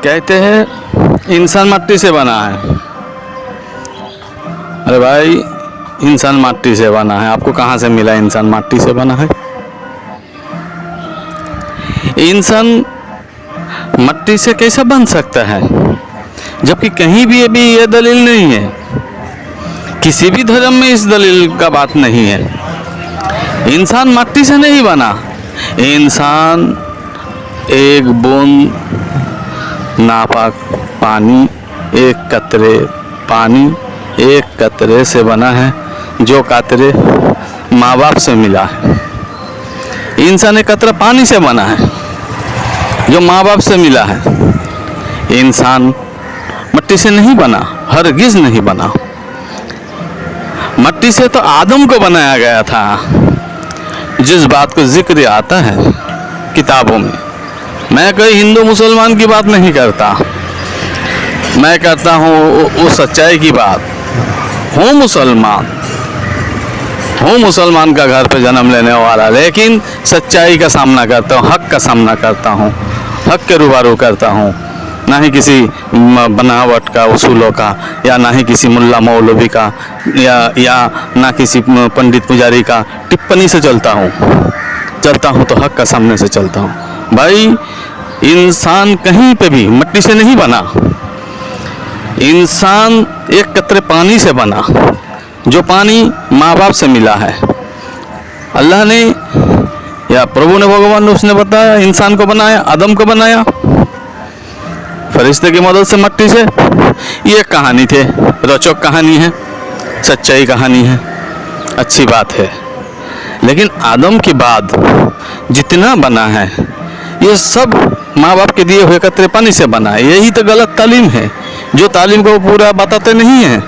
कहते हैं इंसान मट्टी से बना है। अरे भाई, इंसान मट्टी से बना है, आपको कहाँ से मिला इंसान मट्टी से बना है? इंसान मट्टी से कैसे बन सकता है? जबकि कहीं भी अभी ये दलील नहीं है, किसी भी धर्म में इस दलील का बात नहीं है। इंसान मट्टी से नहीं बना, इंसान एक बूंद नापाक पानी, एक कतरे पानी, एक कतरे से बना है, जो कतरे माँ बाप से मिला है। इंसान एक कतरा पानी से बना है, जो माँ बाप से मिला है। इंसान मट्टी से नहीं बना, हरगिज नहीं बना। मट्टी से तो आदम को बनाया गया था, जिस बात को जिक्र आता है किताबों में। मैं कोई हिंदू मुसलमान की बात नहीं करता, मैं करता हूँ उस सच्चाई की बात। हूँ मुसलमान का घर पे जन्म लेने वाला, लेकिन सच्चाई का सामना करता हूँ, हक का सामना करता हूँ, हक के रूबरू करता हूँ, ना ही किसी बनावट का, उसूलों का, या ना ही किसी मुल्ला मौलवी का, या ना किसी पंडित पुजारी का टिप्पणी से चलता हूँ तो हक का सामने से चलता हूँ। भाई, इंसान कहीं पे भी मट्टी से नहीं बना, इंसान एक कतरे पानी से बना, जो पानी माँ बाप से मिला है। अल्लाह ने या प्रभु ने, भगवान ने, उसने बताया, इंसान को बनाया, आदम को बनाया फरिश्ते की मदद से मट्टी से। ये कहानी थे, रोचक कहानी है, सच्चाई कहानी है, अच्छी बात है। लेकिन आदम के बाद जितना बना है, ये सब माँ बाप के दिए हुए कतरे पानी से बना है। यही तो गलत तालीम है, जो तालीम को पूरा बताते नहीं है।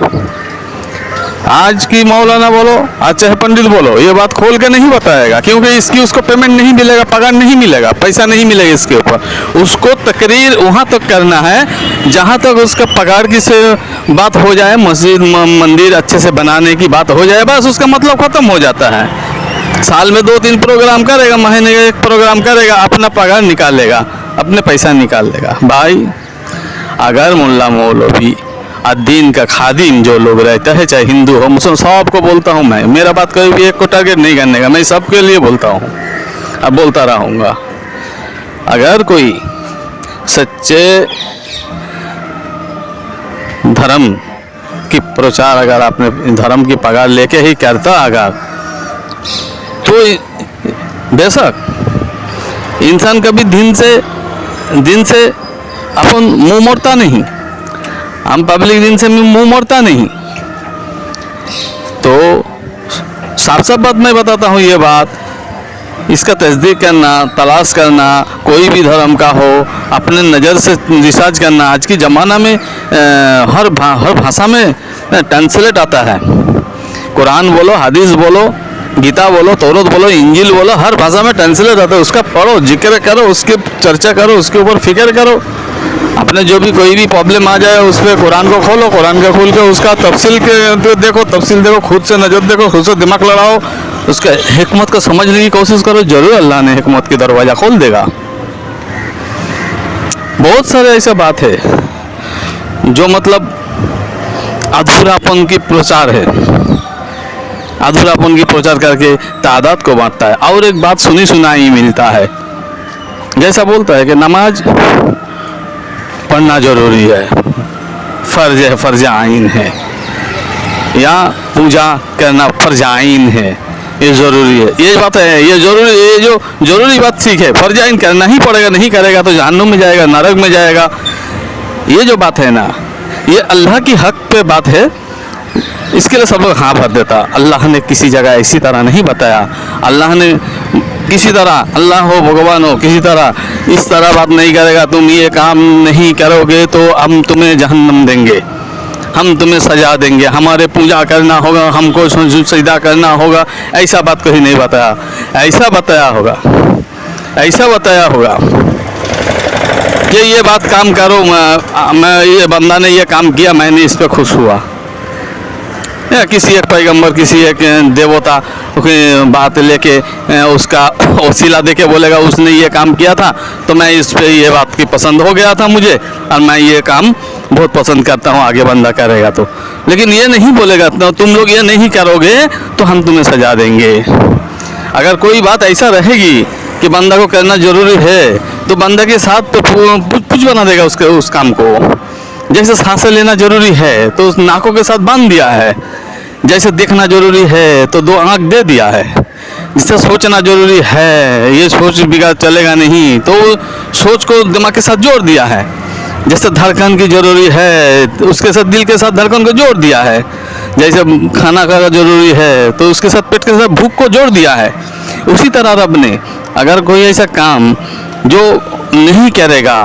आज की मौलाना बोलो, आज चाहे पंडित बोलो, ये बात खोल के नहीं बताएगा, क्योंकि इसकी उसको पेमेंट नहीं मिलेगा, पगार नहीं मिलेगा, पैसा नहीं मिलेगा इसके ऊपर। उसको तकरीर वहाँ तक करना है जहाँ तक उसका पगार की से बात हो जाए, मस्जिद मंदिर अच्छे से बनाने की बात हो जाए, बस उसका मतलब ख़त्म हो जाता है। साल में 2-3 प्रोग्राम करेगा, महीने का 1 प्रोग्राम करेगा, अपना पगार निकालेगा, अपने पैसा निकाल लेगा। भाई, अगर मुल्ला मौलवी दीन का खादिम जो लोग रहते हैं, चाहे हिंदू हो मुसलमान, सबको बोलता हूँ मैं, मेरा बात कभी भी एक को टारगेट नहीं करने का, मैं सबके लिए बोलता हूँ, अब बोलता रहूँगा। अगर कोई सच्चे धर्म की प्रचार अगर आपने धर्म की पगार लेके ही करता अगर, तो बेशक इंसान कभी दिन से अपन मुंह मोड़ता नहीं, हम पब्लिक दिन से मुंह मोड़ता नहीं। तो साफ बात मैं बताता हूँ, ये बात, इसका तस्दीक करना, तलाश करना, कोई भी धर्म का हो, अपने नज़र से रिसर्च करना। आज की ज़माना में हर भाषा में ट्रांसलेट आता है। कुरान बोलो, हदीस बोलो, गीता बोलो, तौरात बोलो, इंजील बोलो, हर भाषा में ट्रांसलेट आता है। उसका पढ़ो, जिक्र करो, उसकी चर्चा करो, उसके ऊपर फिक्र करो। अपने जो भी कोई भी प्रॉब्लम आ जाए, उस पर कुरान को खोलो, कुरान को खोल के उसका तफसील देखो, खुद से नजर देखो, खुद से दिमाग लड़ाओ, उसके हिकमत को समझने की कोशिश करो। जरूर अल्लाह ने हिकमत की दरवाज़ा खोल देगा। बहुत सारे ऐसा बात है जो मतलब अधूरापन की प्रचार है, अधूरापन की प्रचार करके तादाद को बांटता है। और एक बात सुनी सुनाई मिलता है, जैसा बोलता है कि नमाज पढ़ना जरूरी है, फ़र्ज आइन है, या पूजा करना फ़र्ज आइन है, ये ज़रूरी है। ये बात है, ये जो ज़रूरी बात ठीक है, फ़र्ज आइन करना ही पड़ेगा, नहीं करेगा तो जहन्नुम में जाएगा, नरक में जाएगा। ये जो बात है ना, ये अल्लाह की हक पे बात है, इसके लिए सब लोग हाँ भर देता। अल्लाह ने किसी जगह इसी तरह नहीं बताया, अल्लाह ने किसी तरह, अल्लाह हो भगवान हो, किसी तरह इस तरह बात नहीं करेगा, तुम ये काम नहीं करोगे तो हम तुम्हें जहन्नम देंगे, हम तुम्हें सजा देंगे, हमारे पूजा करना होगा, हमको सजदा करना होगा। ऐसा बात कहीं नहीं बताया, ऐसा बताया होगा कि ये बात काम करो, मैं ये बंदा ने ये काम किया, मैंने इस पर खुश हुआ, या किसी एक पैगंबर, किसी एक देवता की बात लेके उसका वसीला देके बोलेगा उसने ये काम किया था तो मैं इस पे ये बात की पसंद हो गया था मुझे और मैं ये काम बहुत पसंद करता हूँ, आगे बंदा करेगा तो। लेकिन ये नहीं बोलेगा तुम लोग ये नहीं करोगे तो हम तुम्हें सजा देंगे। अगर कोई बात ऐसा रहेगी कि बंदा को करना ज़रूरी है तो बंदा के साथ तो कुछ बना देगा उसके उस काम को। जैसे सांसें लेना ज़रूरी है तो उस नाकों के साथ बांध दिया है, जैसे देखना ज़रूरी है तो दो आँख दे दिया है, जिससे सोचना ज़रूरी है ये सोच बिगड़ चलेगा नहीं तो सोच को दिमाग के साथ जोड़ दिया है, जैसे धड़कन की ज़रूरी है तो उसके साथ दिल के साथ धड़कन को जोड़ दिया है, जैसे खाना का ज़रूरी है तो उसके साथ पेट के साथ भूख को जोड़ दिया है। उसी तरह रब ने अगर कोई ऐसा काम जो नहीं करेगा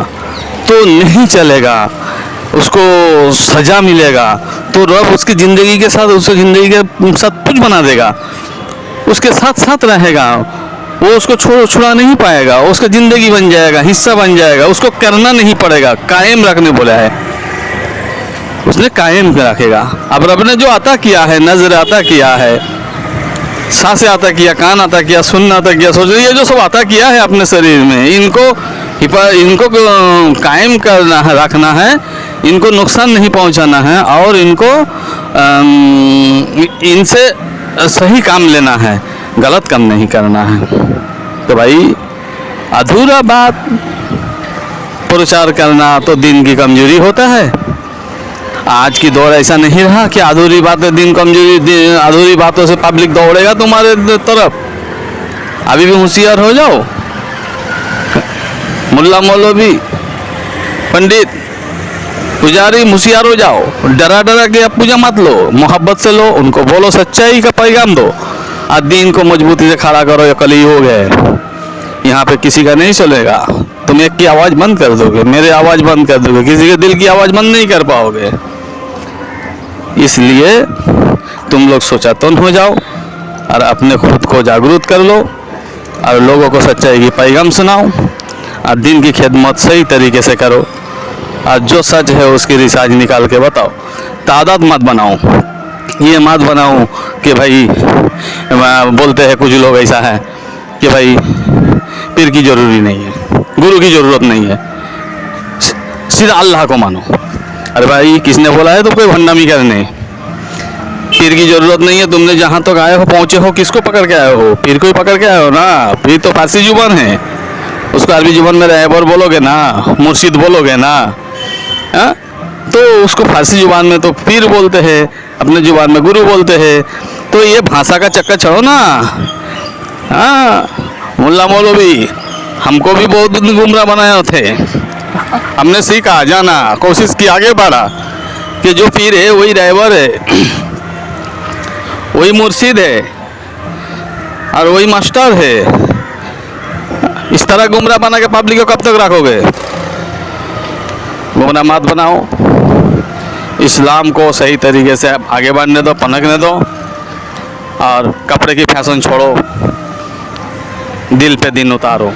तो नहीं चलेगा, उसको सज़ा मिलेगा, तो रब उसकी ज़िंदगी के साथ उसकी ज़िंदगी के साथ कुछ बना देगा, उसके साथ साथ रहेगा, वो उसको छुड़ा नहीं पाएगा, वो उसका ज़िंदगी बन जाएगा, हिस्सा बन जाएगा, उसको करना नहीं पड़ेगा, कायम रखने बोला है, उसने कायम रखेगा। अब रब ने जो अता किया है, नज़र अता किया है, सांसें अता किया, कान अता किया, सुनना अता किया, सोच ये जो सब अता किया है अपने शरीर में, इनको कायम करना है, रखना है, इनको नुकसान नहीं पहुंचाना है और इनको इनसे सही काम लेना है, गलत काम नहीं करना है। तो भाई अधूरा बात प्रचार करना तो दिन की कमजोरी होता है। आज की दौड़ ऐसा नहीं रहा कि अधूरी बातें दिन कमजोरी, अधूरी बातों से पब्लिक दौड़ेगा तुम्हारे तरफ। अभी भी होशियार हो जाओ, मुल्ला मौलवी पंडित पुजारी होशियार हो जाओ, डरा डरा के अब पूजा मत लो, मोहब्बत से लो, उनको बोलो, सच्चाई का पैगाम दो, आज दिन को मजबूती से खड़ा करो। ये कलयुग है, यहाँ पे किसी का नहीं चलेगा। तुम एक की आवाज़ बंद कर दोगे, मेरे आवाज़ बंद कर दोगे, किसी के दिल की आवाज़ बंद नहीं कर पाओगे। इसलिए तुम लोग सचेतन हो जाओ और अपने खुद को जागरूक कर लो और लोगों को सच्चाई की पैगाम सुनाओ और दिन की खिदमत सही तरीके से करो और जो सच है उसकी रिसार्ज निकाल के बताओ। तादाद मत बनाओ, ये मत बनाओ कि भाई बोलते हैं कुछ लोग ऐसा है कि भाई पीर की ज़रूरी नहीं है, गुरु की ज़रूरत नहीं है, सीधा अल्लाह को मानो। अरे भाई किसने बोला है तुमको भंडामी करने? पीर की ज़रूरत नहीं है। तुमने जहाँ तक आए हो पहुँचे हो किसको पकड़ के आए हो? पीर को ही पकड़ के आए हो ना। पीर तो फारसी जुबान है, उसको अरबी जुबान में रहबर बोलोगे ना, मुर्शिद बोलोगे ना, हाँ? तो उसको फारसी जुबान में तो पीर बोलते हैं, अपने जुबान में गुरु बोलते हैं। तो ये भाषा का चक्कर छोड़ो ना। हाँ, मुल्ला मौलवी हमको भी बहुत गुमराह बनाए थे, हमने सीखा, जाना, कोशिश की, आगे बढ़ा कि जो पीर है वही ड्राइवर है, वही मुर्शिद है और वही मास्टर है। इस तरह गुमराह बना के पब्लिक को कब तक रखोगे? गुमराह मत बनाओ, इस्लाम को सही तरीके से आगे बढ़ने दो, पनकने दो और कपड़े की फैशन छोड़ो, दिल पे दिन उतारो।